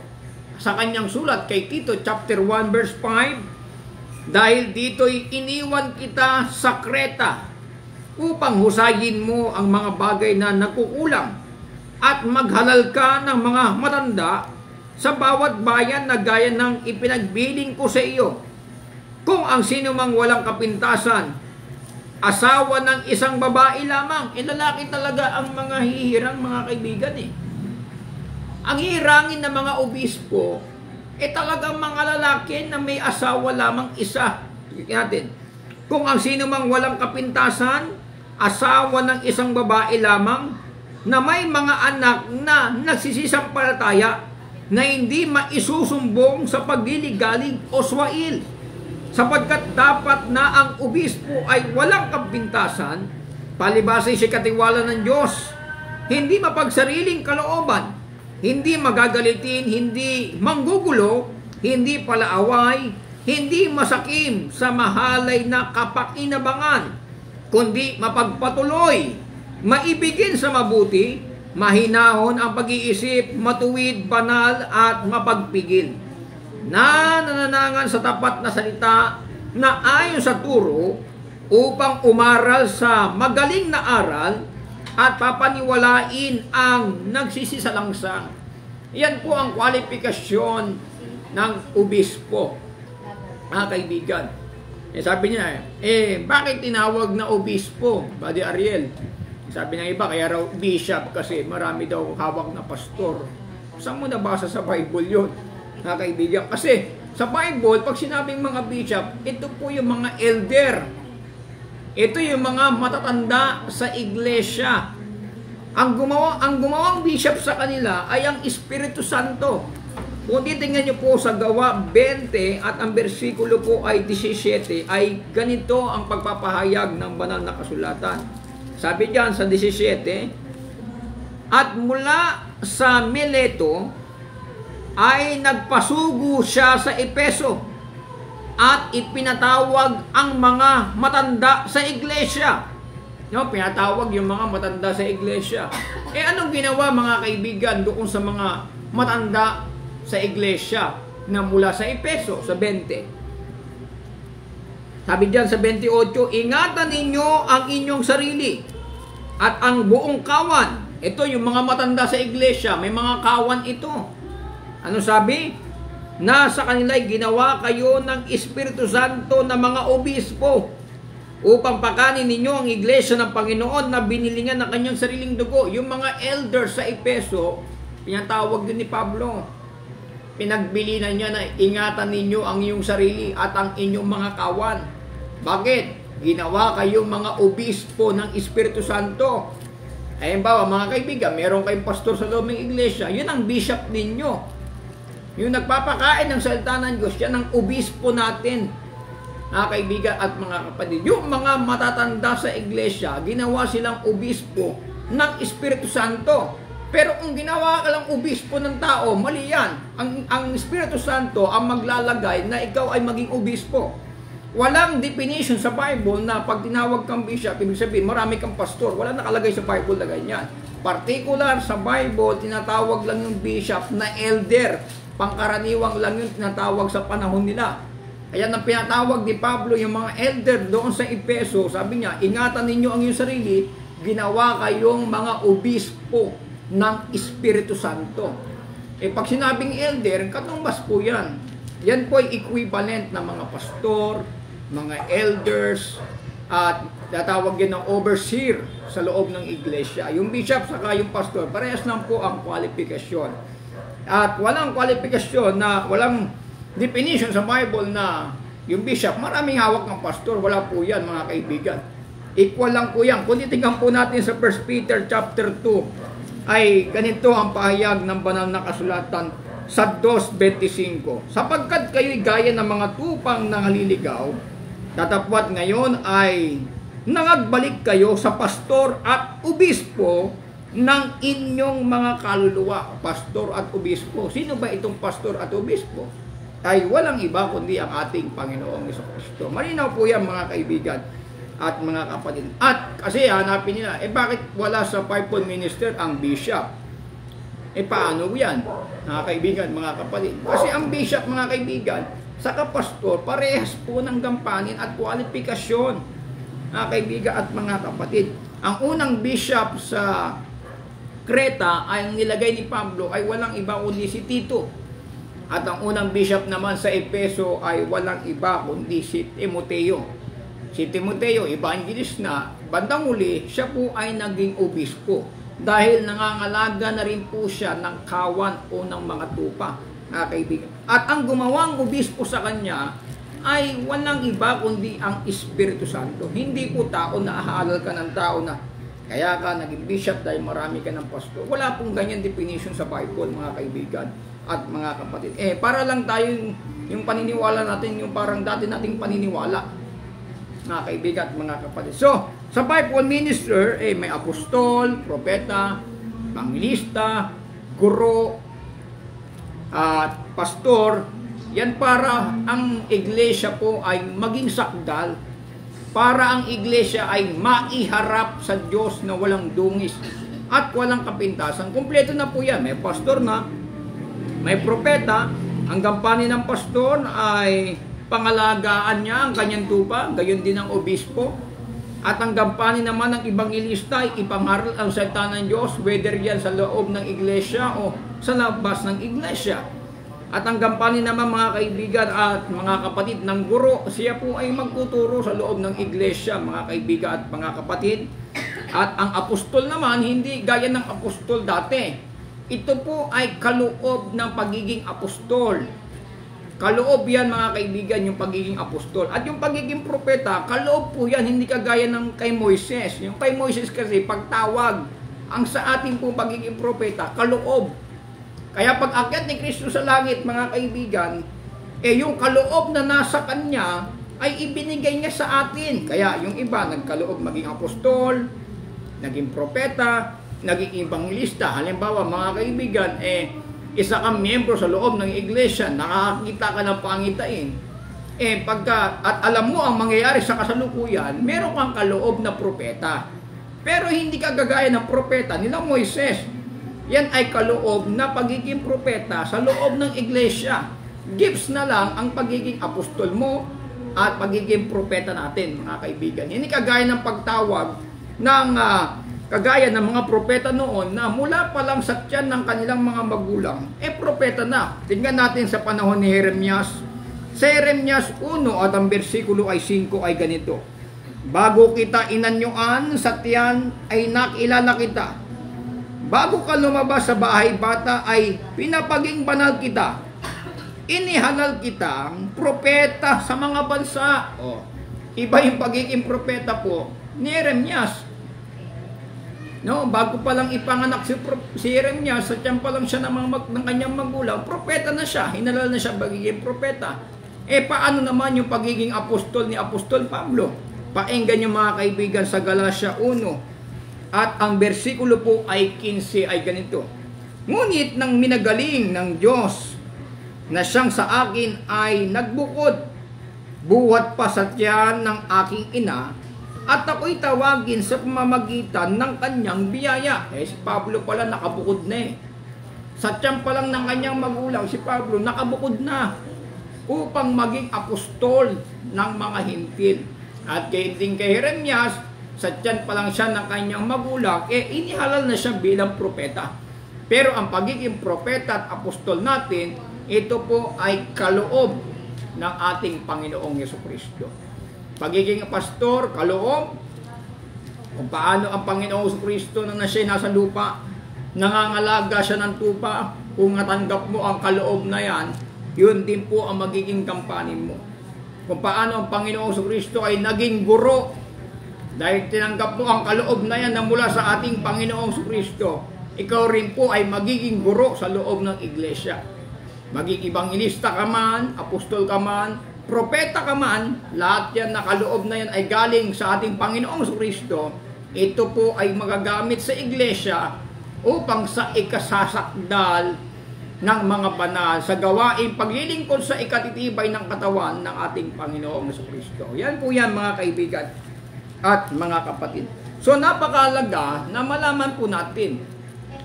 sa kanyang sulat kay Tito chapter 1 verse 5, dahil dito'y iniwan kita sa Kreta upang husayin mo ang mga bagay na nagkukulang at maghalal ka ng mga matanda sa bawat bayan na gaya ng ipinagbiling ko sa iyo. Kung ang sino mang walang kapintasan, asawa ng isang babae lamang. Lalaki talaga ang mga hihirang, mga kaibigan Ang hirangin ng mga obispo, talagang mga lalaki na may asawa lamang isa. Natin. Kung ang sino mang walang kapintasan, asawa ng isang babae lamang, na may mga anak na nagsisisampalataya, na hindi maisusumbong sa pagliligalig o swail. Sapagkat dapat na ang obispo ay walang kapintasan, palibasay sa katiwala ng Diyos, hindi mapagsariling kalooban, hindi magagalitin, hindi manggugulo, hindi palaaway, hindi masakim sa mahalay na kapakinabangan, kundi mapagpatuloy, maibigin sa mabuti, mahinahon ang pag-iisip, matuwid, banal at mapagpigil, na nananangan sa tapat na salita na ayon sa turo, upang umaral sa magaling na aral at papaniwalain ang nagsisisalangsang. Yan po ang kwalifikasyon ng obispo, mga kaibigan. Sabi niya, bakit tinawag na obispo, Buddy Ariel? Sabi ng iba, kaya raw bishop kasi marami daw hawak na pastor. Saan mo nabasa sa Bible yun, mga kaibigan? Kasi sa Bible, pag sinabing mga bishop, ito po yung mga elder. Ito yung mga matatanda sa iglesia. Ang gumawang bishop sa kanila ay ang Espiritu Santo. Kung titingnan niyo po sa Gawa 20 at ang bersikulo po ay 17, ay ganito ang pagpapahayag ng banal na kasulatan. Sabi diyan sa 17, at mula sa Mileto ay nagpasugo siya sa Epeso at ipinatawag ang mga matanda sa iglesia. No, pinatawag yung mga matanda sa iglesia. Anong ginawa, mga kaibigan, doon sa mga matanda sa iglesia na mula sa Epeso, sa 20? Sabi diyan sa 28, ingatan ninyo ang inyong sarili at ang buong kawan. Ito yung mga matanda sa iglesia, may mga kawan ito. Ano sabi? Na sa kanila'y ginawa kayo ng Espiritu Santo na mga obispo upang pakanin ninyo ang iglesia ng Panginoon na binilingan ng kanyang sariling dugo. Yung mga elders sa Epeso, pinatawag din ni Pablo. Pinagbilinan niya na ingatan ninyo ang inyong sarili at ang inyong mga kawan. Bakit? Ginawa kayong mga obispo ng Espiritu Santo. Halimbawa, mga kaibigan, meron kayong pastor sa loob ng iglesia, yun ang bishop ninyo. Yung nagpapakain ng salita ng Diyos, yan ang obispo natin. mga kaibigan at mga kapatid. Yung mga matatanda sa iglesia, ginawa silang obispo ng Espiritu Santo. Pero kung ginawa ka lang obispo ng tao, mali yan. Ang Espiritu Santo ang maglalagay na ikaw ay maging obispo. Walang definition sa Bible na pag tinawag kang bishop, ibig sabihin marami kang pastor. Wala nakalagay sa Bible na ganyan. Particular sa Bible, tinatawag lang yung bishop na elder. Pangkaraniwang lang yung tinatawag sa panahon nila. Kaya nang pinatawag ni Pablo yung mga elder doon sa Efeso, sabi niya, ingatan ninyo ang iyong sarili, ginawa kayong mga obispo ng Espiritu Santo. Pag sinabing elder, katumbas po yan. Yan po ay equivalent ng mga pastor, mga elders, at tatawag yan ng overseer sa loob ng iglesia. Yung bishop saka yung pastor, parehas lang po ang kwalifikasyon. At walang kwalifikasyon na, walang definition sa Bible na yung bishop, maraming hawak ng pastor. Wala po yan, mga kaibigan. Equal lang po yan. Kung titingnan po natin sa 1 Peter chapter 2, ay ganito ang pahayag ng banal na kasulatan sa 2:25. Sapagkat kayo'y gaya ng mga tupang nangaliligaw, tatapwat ngayon ay nangagbalik kayo sa pastor at obispo ng inyong mga kaluluwa. Pastor at obispo. Sino ba itong pastor at obispo? Ay walang iba kundi ang ating Panginoong Jesucristo. Malinaw po yan, mga kaibigan at mga kapatid. At kasi hanapin nila, bakit wala sa fivefold minister ang bishop? Paano yan, mga kaibigan, mga kapatid? Kasi ang bishop, mga kaibigan, saka pastor, parehas po ng gampanin at kwalifikasyon, mga kaibigan at mga kapatid. Ang unang bishop sa Creta ay ang nilagay ni Pablo ay walang iba kundi si Tito. At ang unang bishop naman sa Efeso ay walang iba kundi si Timoteo. Si Timoteo, evangelist na, bandang huli, siya po ay naging obispo. Dahil nangangalaga na rin po siya ng kawan o ng mga tupa, mga kaibigan. At ang gumawang obispo sa kanya ay walang iba kundi ang Espiritu Santo. Hindi po tao na ahalal ka ng tao na kaya ka naging bishop dahil marami ka ng pastor. Wala pong ganyan definition sa Bible, mga kaibigan at mga kapatid. Para lang tayo yung paniniwala natin, yung parang dati nating paniniwala, mga kaibigan at mga kapatid. So, sa fivefold minister, may apostol, propeta, evangelista, guro, at pastor. Yan para ang iglesia po ay maging sakdal, para ang iglesia ay maiharap sa Diyos na walang dungis at walang kapintasan. Kompleto na po yan. May pastor na, may propeta. Ang gampanin ng pastor ay pangalagaan niya ang kanyang tupa, gayon din ang obispo. At ang gampanin naman ng ebangelista ay ipangaral ang salita ng Diyos, whether yan sa loob ng iglesia o sa labas ng iglesia. At ang gampanin naman, mga kaibigan at mga kapatid, ng guro, siya po ay magtuturo sa loob ng iglesia, mga kaibigan at mga kapatid. At ang apostol naman, hindi gaya ng apostol dati. Ito po ay kaloob ng pagiging apostol. Kaloob yan, mga kaibigan, yung pagiging apostol. At yung pagiging propeta, kaloob po yan, hindi kagaya ng kay Moises. Yung kay Moises kasi, pagtawag, ang sa ating po pagiging propeta, kaloob. Kaya pag akyat ni Kristo sa langit, mga kaibigan, yung kaloob na nasa kanya ay ibinigay niya sa atin. Kaya yung iba, nagkaloob maging apostol, naging propeta, naging evangelista. Halimbawa, mga kaibigan, isa kang miyembro sa loob ng iglesia, nakakita ka ng pangitain. At alam mo ang mangyayari sa kasalukuyan, meron kang kaloob na propeta. Pero hindi ka gagaya ng propeta nila Moises. Yan ay kaloob na pagiging propeta sa loob ng iglesia. Gifts na lang ang pagiging apostol mo at pagiging propeta natin, mga kaibigan. Hindi kagaya ng pagtawag ng kagaya ng mga propeta noon na mula pa lang sa tiyan ng kanilang mga magulang, propeta na. Tingnan natin sa panahon ni Jeremias. Sa Jeremias 1 at ang versikulo ay 5 ay ganito. Bago kita inanyuan sa tiyan ay nakilala kita. Bago ka lumabas sa bahay bata ay pinapaging banal kita. Inihalal kitang propeta sa mga bansa. Iba yung pagiging propeta po ni Jeremias. No, bago pa lang ipanganak si Jeremias, sa tiyan pa lang siya ng kanyang magulang, propeta na siya. Hinalal na siya pagiging propeta. Paano naman yung pagiging apostol ni Apostol Pablo? Painggan niyo mga kaibigan sa Galatia 1. At ang bersikulo po ay 15 ay ganito. Ngunit nang minagaling ng Diyos na siyang sa akin ay nagbukod, buhat pa sa tiyan ng aking ina, at ako'y tawagin sa pamamagitan ng kanyang biyaya. Si Pablo pala nakabukod na Sa tiyan pa lang ng kanyang magulang, si Pablo nakabukod na upang maging apostol ng mga hintil. At kay Jeremias, sa tiyan pa lang siya ng kanyang magulang, inihalal na siya bilang propeta. Pero ang pagiging propeta at apostol natin, ito po ay kaloob ng ating Panginoong Jesucristo. Pagiging pastor, kaloob, kung paano ang Panginoong Jesucristo na siya nasa lupa, nangangalaga siya ng tupa, kung natanggap mo ang kaloob na yan, yun din po ang magiging kampanin mo. Kung paano ang Panginoong Jesucristo ay naging guro, dahil tinanggap mo ang kaloob na yan na mula sa ating Panginoong Jesucristo, ikaw rin po ay magiging guro sa loob ng iglesia. Maging evangelista ka man, apostol ka man, propeta ka man, lahat yan na kaloob na yan ay galing sa ating Panginoong Jesucristo. Ito po ay magagamit sa iglesia upang sa ikasasakdal ng mga banal sa gawaing paglilingkod sa ikatitibay ng katawan ng ating Panginoong Jesucristo. Yan po yan mga kaibigan at mga kapatid. So napakahalaga na malaman po natin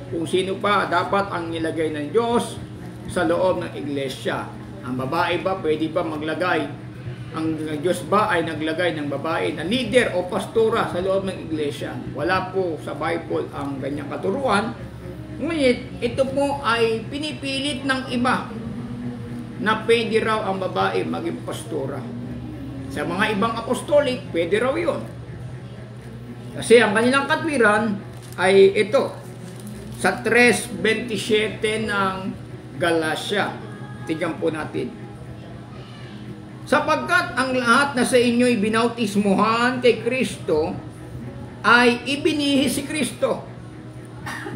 kung sino pa dapat ang nilagay ng Diyos sa loob ng iglesia. Ang babae ba pwede ba maglagay? Ang Diyos ba ay naglagay ng babae na leader o pastora sa loob ng iglesia? Wala po sa Bible ang ganyang katuruan. Ngunit ito po ay pinipilit ng iba na pwede raw ang babae maging pastora. Sa mga ibang apostolic, pwede raw yun. Kasi ang kanilang katwiran ay ito. Sa 3:27 ng Galatia. Tignan po natin. Sapagkat ang lahat na sa inyo'y binautismuhan kay Kristo, ay ibinihi si Kristo.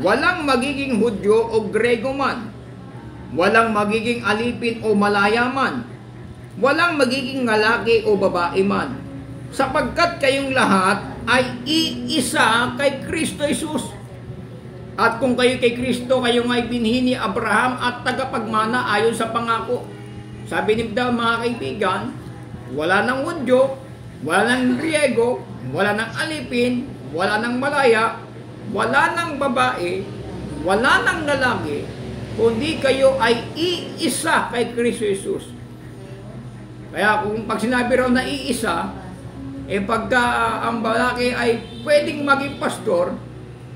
Walang magiging Hudyo o Grego man. Walang magiging alipin o malaya man. Walang magiging lalaki o babae man. Sapagkat kayong lahat ay iisa kay Kristo Jesus. At kung kayo kay Kristo, kayo ay binhi ni Abraham at tagapagmana ayon sa pangako. Sabi ni daw mga kaibigan, wala nang Hudyo, wala nang Griego, wala nang alipin, wala nang malaya, wala nang babae, wala nang lalaki, kundi kayo ay iisa kay Kristo Jesus. Kaya kung pag sinabi raw na iisa, pagka ang lalaki ay pwedeng maging pastor,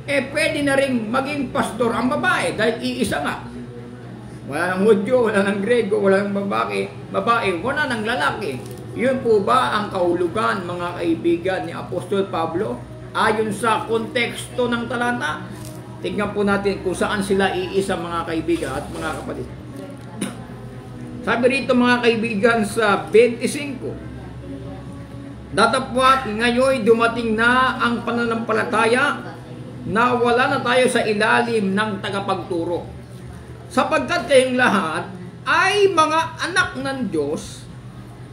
pwede na rin maging pastor ang babae dahil iisa nga. Wala nang Hudyo, wala nang Grego, wala nang babae, wala nang lalaki. Yun po ba ang kahulugan mga kaibigan ni Apostol Pablo? Ayon sa konteksto ng talata, tignan po natin kung saan sila iisa mga kaibigan at mga kapatid. Sabi rito mga kaibigan sa 25, datapwat ngayon dumating na ang pananampalataya na wala na tayo sa ilalim ng tagapagturo. Sapagkat kayong lahat ay mga anak ng Diyos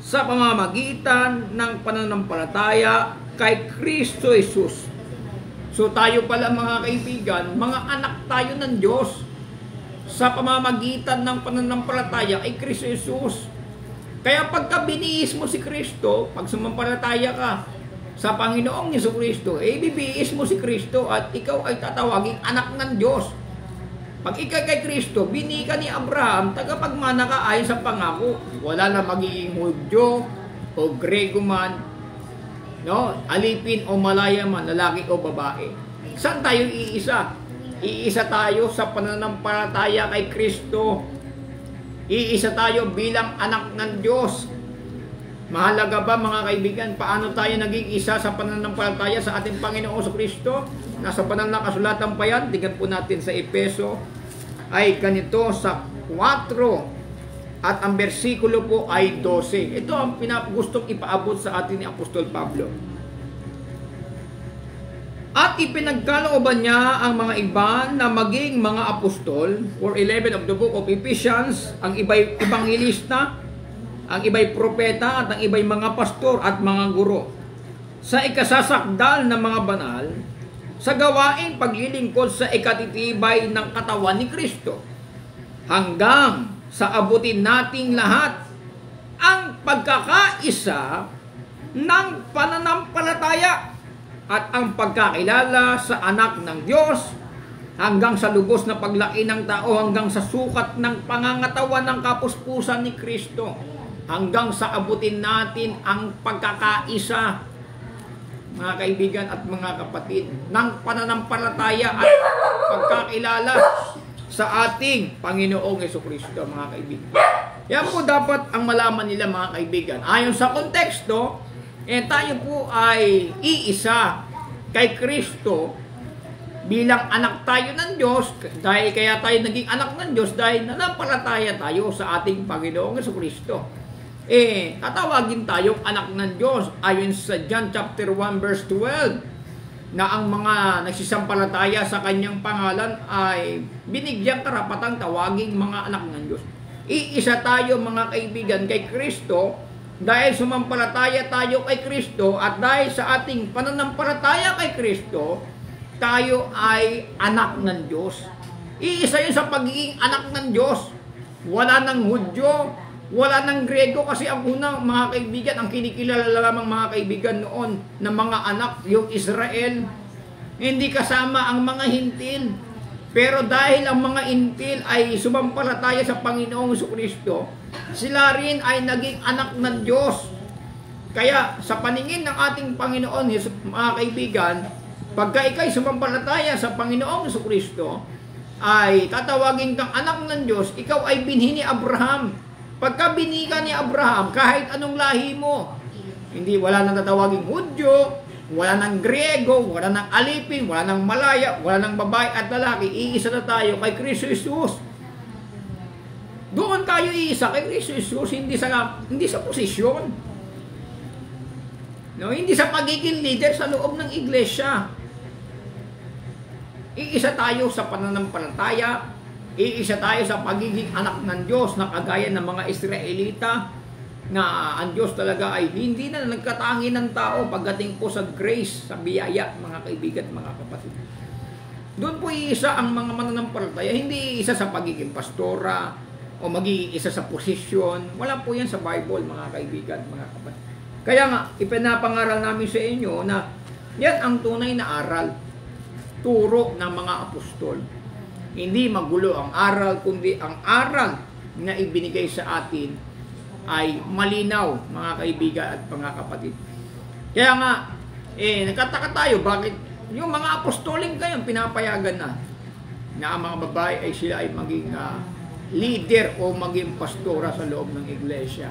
sa pamamagitan ng pananampalataya kay Kristo Jesus. So tayo pala mga kaibigan, mga anak tayo ng Diyos sa pamamagitan ng pananampalataya kay Kristo Jesus. Kaya pagka biniis mo si Kristo, pag sumampalataya ka sa Panginoong Jesucristo, bibiis mo si Kristo at ikaw ay tatawaging anak ng Diyos. Pag ikaw kay Kristo, bini ka ni Abraham, tagapagmana ka ayon sa pangako. Wala na magiging Hudyo o Grego man, no? Alipin o malaya man, lalaki o babae. Saan tayo iisa? Iisa tayo sa pananampalataya kay Kristo. Iisa tayo bilang anak ng Diyos. Mahalaga ba mga kaibigan, paano tayo naging isa sa pananampalataya sa ating Panginoong Jesucristo? Nasa banal na kasulatan pa yan. Tingnan po natin sa Efeso ay ganito sa 4 at ang bersikulo po ay 12. Ito ang pinagustong ipaabot sa atin ni Apostol Pablo. At ipinagkalooban niya ang mga iba na maging mga apostol, for 11 of the book of Ephesians, ang ibang ilista, ang iba'y propeta at ang iba'y mga pastor at mga guro, sa ikasasakdal ng mga banal, sa gawaing paglilingkod sa ikatitibay ng katawan ni Kristo, hanggang sa abutin nating lahat ang pagkakaisa ng pananampalataya at ang pagkakilala sa anak ng Diyos, hanggang sa lubos na paglaki ng tao, hanggang sa sukat ng pangangatawan ng kapuspusan ni Kristo, hanggang sa abutin natin ang pagkakaisa, mga kaibigan at mga kapatid, ng pananampalataya at pagkakilala sa ating Panginoong Jesucristo, mga kaibigan. Yan po dapat ang malaman nila, mga kaibigan. Ayon sa konteksto, tayo po ay iisa kay Kristo bilang anak tayo ng Diyos, dahil kaya tayo naging anak ng Diyos dahil nanampalataya tayo sa ating Panginoong Jesucristo. Tatawagin tayong anak ng Diyos ayon sa John chapter 1 verse 12, na ang mga nagsisampalataya sa kanyang pangalan ay binigyang karapatang tawaging mga anak ng Diyos. Iisa tayo, mga kaibigan, kay Kristo dahil sumampalataya tayo kay Kristo, at dahil sa ating pananampalataya kay Kristo, tayo ay anak ng Diyos. Iisa yun sa pagiging anak ng Diyos. Wala ng Hudyo, wala ng Grego, kasi ang unang, mga kaibigan, ang kinikilala lamang, mga kaibigan, noon ng mga anak, yung Israel. Hindi kasama ang mga Hintil. Pero dahil ang mga Hintil ay sumampalataya sa Panginoong Jesucristo, sila rin ay naging anak ng Diyos. Kaya sa paningin ng ating Panginoon, mga kaibigan, pagka ikay sumampalataya sa Panginoong Jesucristo, ay tatawagin kang anak ng Diyos, ikaw ay binhi ni Abraham. Pagka binhi ka ni Abraham, kahit anong lahi mo, hindi, wala nang tatawaging Hudyo, wala nang Grego, wala nang Alipin, wala nang Malaya, wala nang babae at lalaki, iisa na tayo kay Kristo Jesus. Doon tayo iisa kay Kristo Jesus, hindi sa posisyon. No, hindi sa pagiging leader sa loob ng iglesia. Iisa tayo sa pananampalataya, iisa tayo sa pagiging anak ng Diyos, na kagaya ng mga Israelita, na ang Diyos talaga ay hindi na nagkatangi ng tao pagdating po sa grace, sa biyaya, mga kaibigan, mga kapatid. Doon po iisa ang mga mananampalataya, hindi isa sa pagiging pastora o magiging isa sa posisyon. Wala po yan sa Bible, mga kaibigan, mga kapatid. Kaya nga, ipinapangaral namin sa inyo na yan ang tunay na aral, turo ng mga apostol. Hindi magulo ang aral, kundi ang aral na ibinigay sa atin ay malinaw, mga kaibigan at mga kapatid. Kaya nga, nagkataka tayo, bakit yung mga apostoling kayo pinapayagan na ang mga babae ay sila ay maging leader o maging pastora sa loob ng iglesia.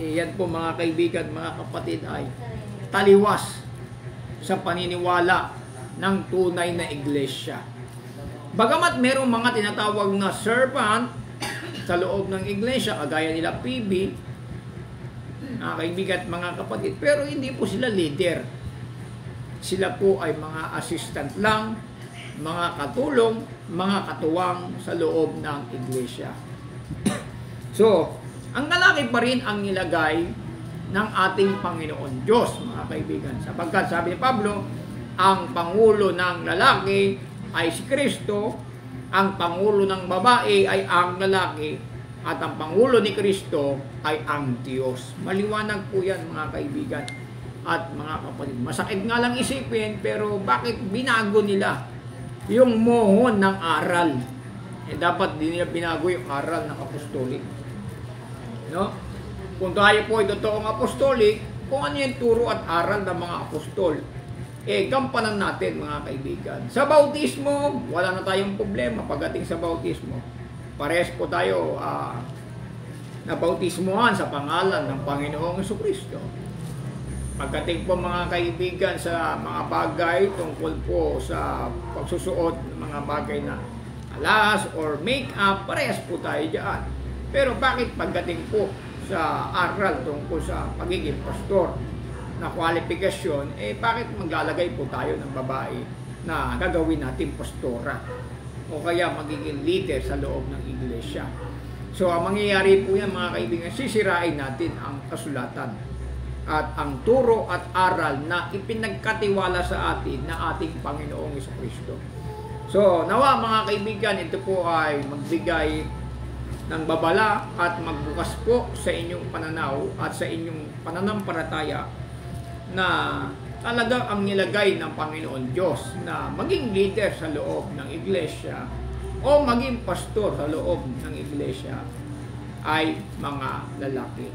Yan po, mga kaibigan, mga kapatid, ay taliwas sa paniniwala ng tunay na iglesia. Bagamat merong mga tinatawag na servant sa loob ng iglesia, kagaya nila PB, mga kaibigan at mga kapatid, pero hindi po sila leader. Sila po ay mga assistant lang, mga katulong, mga katuwang sa loob ng iglesia. So, ang lalaki pa rin ang nilagay ng ating Panginoon Diyos, mga kaibigan. Sapagkat sabi ni Pablo, ang pangulo ng lalaki ay si Kristo, ang pangulo ng babae ay ang lalaki, at ang pangulo ni Kristo ay ang Diyos. Maliwanag po yan, mga kaibigan at mga kapatid. Masakit nga lang isipin, pero bakit binago nila yung mohon ng aral? Dapat din nila binago yung aral ng apostolik. No? Kung tayo po ay totoong apostolik, kung ano yung turo at aral ng mga apostol, gampanan natin, mga kaibigan. Sa bautismo, wala na tayong problema pagdating sa bautismo. Parehas po tayo na bautismohan sa pangalan ng Panginoong Jesucristo. Pagdating po, mga kaibigan, sa mga bagay tungkol po sa pagsusuot ng mga bagay na alas or make-up, parehas po tayo dyan. Pero bakit pagdating po sa aral tungkol sa pagiging pastor na kwalifikasyon, bakit maglalagay po tayo ng babae na gagawin natin pastora o kaya magiging leader sa loob ng iglesia? So, ang mangyayari po yan mga kaibigan, sisirain natin ang kasulatan at ang turo at aral na ipinagkatiwala sa atin na ating Panginoong Jesucristo. So, nawa mga kaibigan, ito po ay magbigay ng babala at magbukas po sa inyong pananaw at sa inyong pananampalataya na talagang ang nilagay ng Panginoon Diyos na maging leader sa loob ng iglesia o maging pastor sa loob ng iglesia ay mga lalaki.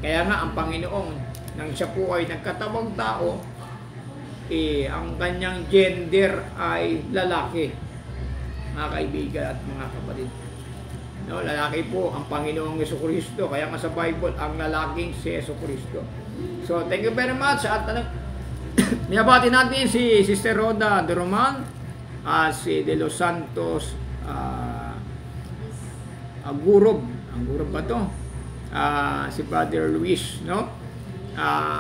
Kaya nga ang Panginoon, nang siya po ay nagkatawang tao, ang kanyang gender ay lalaki, mga kaibigan at mga kapatid. No, lalaki po ang Panginoong Jesucristo. Kaya nga sa Bible, ang lalaking si Jesucristo. So, thank you very much. At minabati natin si Sister Roda de Roman, si De Los Santos Agurob. Agurob ba to? Si Brother Luis, no?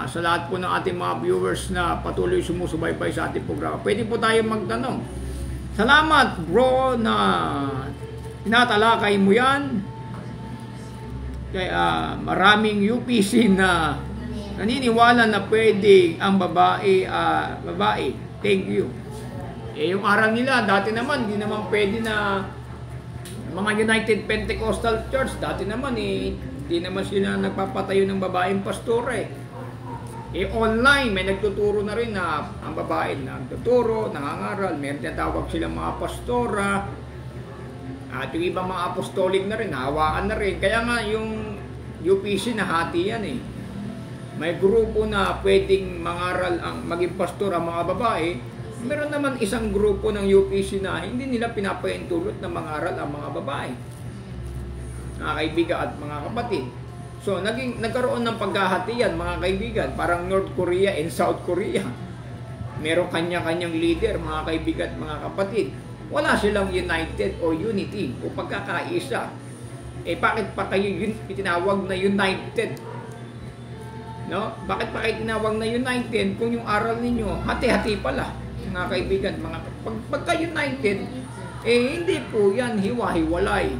Sa lahat po ng ating mga viewers na patuloy sumusubaybay sa ating programa. Pwede po tayo magtanong. Salamat bro na tinatalakay mo yan. Kaya maraming UPC na naniniwala na pwede ang babae. Thank you. Yung aral nila, dati naman, di naman pwede na mga United Pentecostal Church, dati naman di naman sila nagpapatayo ng babaeng pastor online, may nagtuturo na rin na ang babae nagtuturo, nangangaral, may tinatawag silang mga pastora, at yung ibang mga apostolic na rin, hawaan na rin. Kaya nga yung UPC nahati yan May grupo na pwedeng mangaral, maging pastor ang mga babae. Meron naman isang grupo ng UPC na hindi nila pinapaintulot na mangaral ang mga babae. Mga kaibigan at mga kapatid. So, nagkaroon ng paghahatian, mga kaibigan, parang North Korea and South Korea. Meron kanya-kanyang leader, mga kaibigan at mga kapatid. Wala silang united o unity o pagkakaisa. Bakit pa kayo tinawag na united? No? Bakit pa kayo tinawag na united kung yung aral ninyo hati-hati pala? Mga kaibigan, pagka-united, hindi po yan hiwa-hiwalay.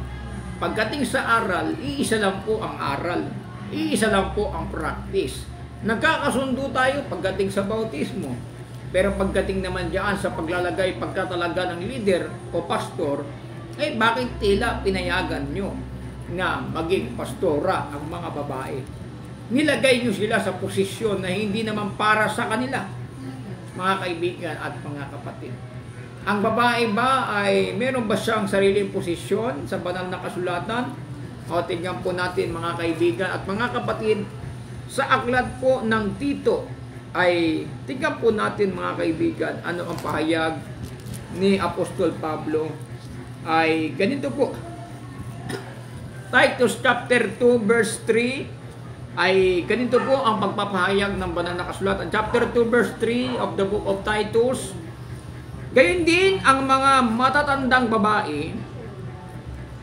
Pagdating sa aral, iisa lang po ang aral. Iisa lang po ang practice. Nagkakasundo tayo pagdating sa bautismo. Pero pagdating naman diyan sa paglalagay, pagkatalaga ng leader o pastor, bakit tila pinayagan nyo na maging pastora ang mga babae? Nilagay nyo sila sa posisyon na hindi naman para sa kanila, mga kaibigan at mga kapatid. Ang babae ba ay meron ba siyang sariling posisyon sa banal na kasulatan? O tingnan po natin mga kaibigan at mga kapatid, sa aklat po ng Tito ay tingnan po natin mga kaibigan ano ang pahayag ni Apostol Pablo. Ay ganito po. Titus chapter 2 verse 3 ay ganito po ang pagpapahayag ng banal na kasulatan. Chapter 2 verse 3 of the book of Titus. Gayon din ang mga matatandang babae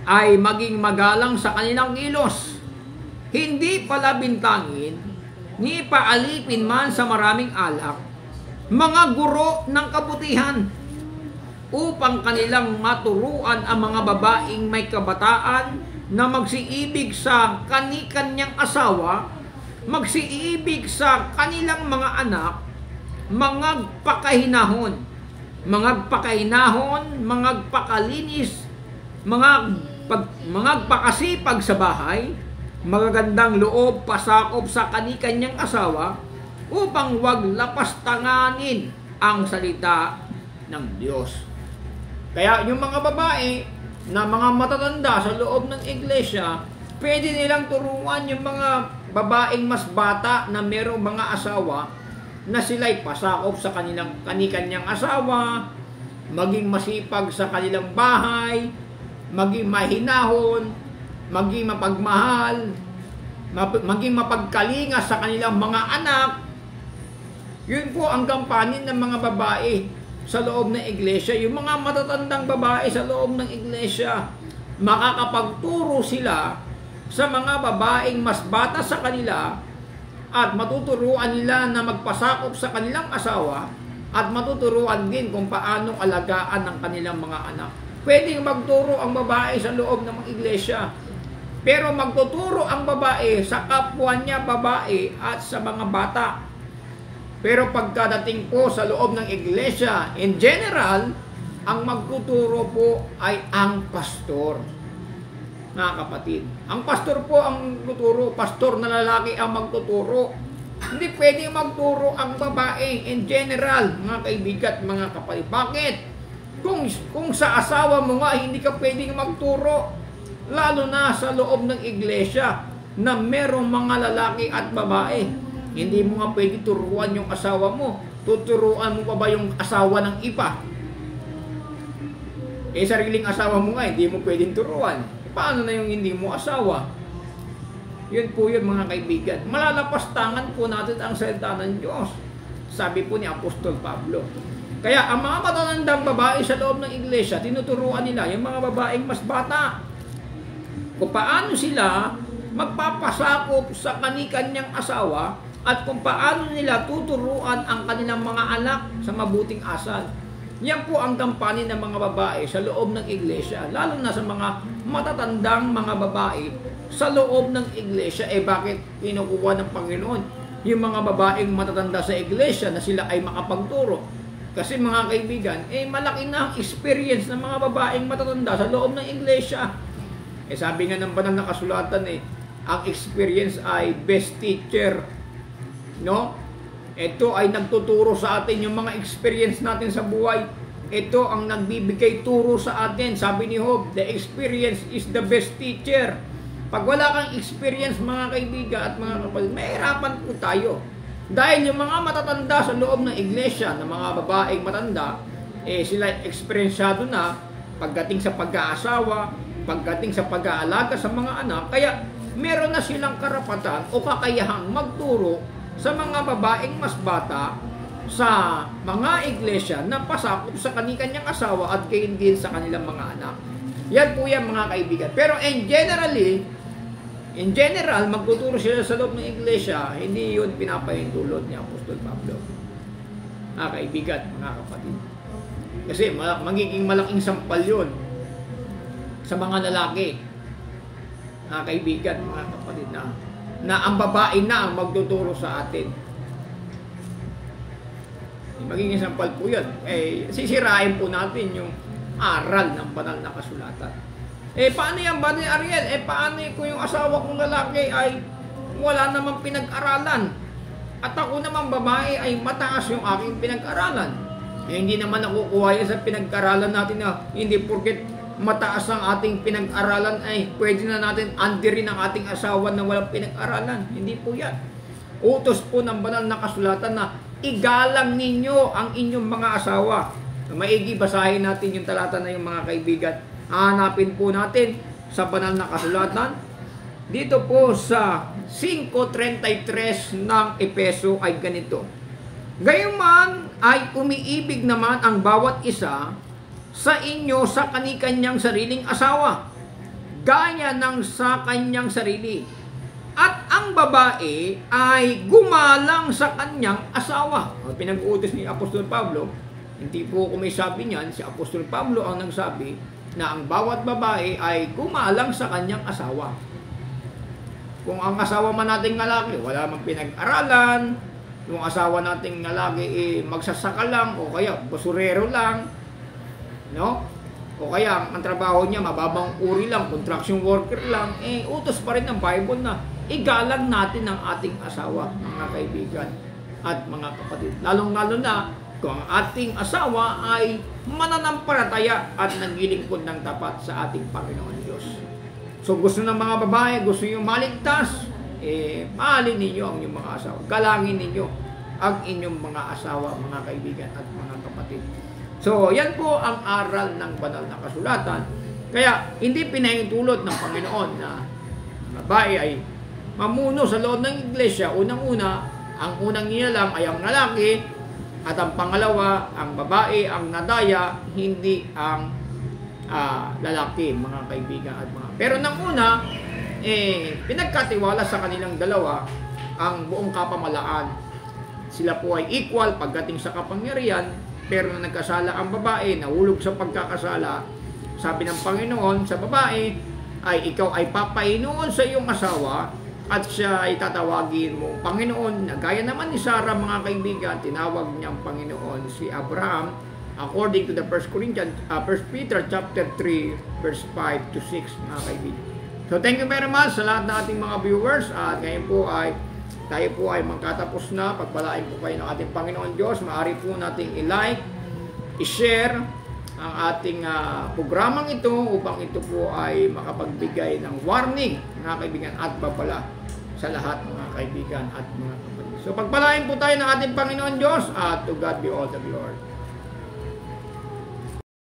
ay maging magalang sa kanilang kilos, hindi palabintangin, ni paalipin man sa maraming alak, mga guro ng kabutihan, upang kanilang maturuan ang mga babaeng may kabataan na magsiibig sa kani-kanyang asawa, magsiibig sa kanilang mga anak, mangagpakahinahon, mangagpakalinis, mangagpakasipag sa bahay, magagandang loob, pasakop sa kani-kanyang asawa, upang wag lapastanganin ang salita ng Diyos. Kaya yung mga babae na mga matatanda sa loob ng iglesia, pwede nilang turuan yung mga babaeng mas bata na merong mga asawa na sila'y pasakop sa kani-kanyang asawa, maging masipag sa kanilang bahay, maging mahinahon, maging mapagmahal, maging mapagkalinga sa kanilang mga anak. Yun po ang gampanin ng mga babae sa loob ng iglesia. Yung mga matatandang babae sa loob ng iglesia, makakapagturo sila sa mga babaeng mas bata sa kanila at matuturuan nila na magpasakop sa kanilang asawa at matuturuan din kung paano alagaan ng kanilang mga anak. Pwedeng magturo ang babae sa loob ng iglesia. Pero magtuturo ang babae sa kapwa niya babae at sa mga bata. Pero pagkadating po sa loob ng iglesia, in general, ang magtuturo po ay ang pastor. Mga kapatid, ang pastor po ang tuturo, pastor na lalaki ang magtuturo. Hindi pwede magturo ang babae in general, mga kaibigan, mga kapatid. Bakit? Kung sa asawa mo nga, hindi ka pwedeng magturo. Lalo na sa loob ng iglesia na merong mga lalaki at babae. Hindi mo nga pwede turuan yung asawa mo. Tuturuan mo pa ba yung asawa ng iba? Sariling asawa mo nga, hindi mo pwedeng turuan. Paano na yung hindi mo asawa? Yun po yun, mga kaibigan. Malalapastangan po natin ang salita ng Diyos. Sabi po ni Apostol Pablo. Kaya ang mga matatandang babae sa loob ng iglesia, tinuturuan nila yung mga babaeng mas bata kung paano sila magpapasakop sa kani-kanyang asawa at kung paano nila tuturuan ang kanilang mga anak sa mabuting asal. Yan po ang gampanin ng mga babae sa loob ng iglesia, lalo na sa mga matatandang mga babae sa loob ng iglesia. Bakit kinukuha ng Panginoon yung mga babaeng matatanda sa iglesia na sila ay makapagturo? Kasi mga kaibigan, malaki na ang experience ng mga babaeng matatanda sa loob ng iglesia. Sabi nga ng banal na kasulatan, ang experience ay best teacher. No? Ito ay nagtuturo sa atin yung mga experience natin sa buhay. Ito ang nagbibigay turo sa atin. Sabi ni Job, the experience is the best teacher. Pag wala kang experience, mga kaibigan at mga kapatid, mahirapan po tayo. Dahil yung mga matatanda sa loob ng iglesia, na mga babaeng matanda, sila experienceado na pagdating sa pag-aasawa, pagdating sa pag-aalaga sa mga anak, kaya meron na silang karapatan o kakayahang magturo sa mga babaeng mas bata sa mga iglesia na pasakop sa kani-kanyang asawa at gayon din sa kanilang mga anak. Yan po yan, mga kaibigan. Pero in general, magtuturo sila sa loob ng iglesia, hindi yun pinapahintulot ni Apostol Pablo. Mga kaibigan, mga kapatid. Kasi magiging malaking sampal yun sa mga lalaki, mga kaibigan, mga kapatid, na ang babae na ang magtuturo sa atin. Magiging sampal po yun. Sisirain po natin yung aral ng banal na kasulatan. Paano yan, Brother Ariel? Paano kung yung asawa kong lalaki ay wala namang pinag-aralan? At ako naman babae ay mataas yung aking pinag-aralan. Hindi naman nakukuha yan sa pinag-aralan natin na hindi porket mataas ang ating pinag-aralan ay pwede na natin andirin ang ating asawa na walang pinag-aralan. Hindi po yan. Utos po ng banal na kasulatan na igalang ninyo ang inyong mga asawa. Maigi, basahin natin yung talata na yung mga kaibigan. Hanapin po natin sa banal na kasulatan. Dito po sa 5:33 ng Efeso ay ganito. Gayunman ay umiibig naman ang bawat isa sa inyo sa kani-kanyang sariling asawa, gaya ng sa kanyang sarili. At ang babae ay gumalang sa kanyang asawa. Pinag-uutos ni Apostol Pablo, hindi po kung may sabi niyan, si Apostol Pablo ang nagsabi na ang bawat babae ay gumalang sa kanyang asawa. Kung ang asawa man nating lalaki, wala mang pinag-aralan, yung asawa nating lalaki magsasaka lang o kaya basurero lang, no? O kaya ang trabaho niya mababang uri lang, construction worker lang, utos pa rin ng Bible na igalang natin ang ating asawa, mga kaibigan at mga kapatid. Lalong-lalo na kung ang ating asawa ay mananampalataya at naglilingkod ng tapat sa ating Panginoon Diyos. So gusto ng mga babae, gusto nyo maligtas, mahalin ninyo ang inyong mga asawa. Galangin ninyo ang inyong mga asawa, mga kaibigan at mga kapatid. So, yan po ang aral ng banal na kasulatan. Kaya, hindi pinahintulot ng Panginoon na babae ay mamuno sa loob ng iglesia. Unang-una, ang unang nilalang ay ang lalaki at ang pangalawa, ang babae, ang nadaya, hindi ang lalaki, mga kaibigan at mga. Pero nang una, pinagkatiwala sa kanilang dalawa ang buong kapamalaan. Sila po ay equal pagdating sa kapangyarihan. Pero na nagkasala ang babae, nahulog sa pagkakasala, sabi ng Panginoon sa babae, ay ikaw ay papainuon sa iyong asawa at siya ay tatawagin mo Panginoon. Gaya naman ni Sarah, mga kaibigan, tinawag niyang Panginoon si Abraham according to the 1 Peter chapter 3 verse 5 to 6, mga kaibigan. So thank you very much sa lahat ng ating mga viewers, at ngayon po ay tayo po ay magkatapos na. Pagpalain po kayo ng ating Panginoon Diyos. Maaari po nating i-like, i-share ang ating programang ito upang ito po ay makapagbigay ng warning, mga kaibigan, at babala sa lahat, mga kaibigan at mga kapatid. So pagpalain po tayo ng ating Panginoon Diyos, at to God be all the glory.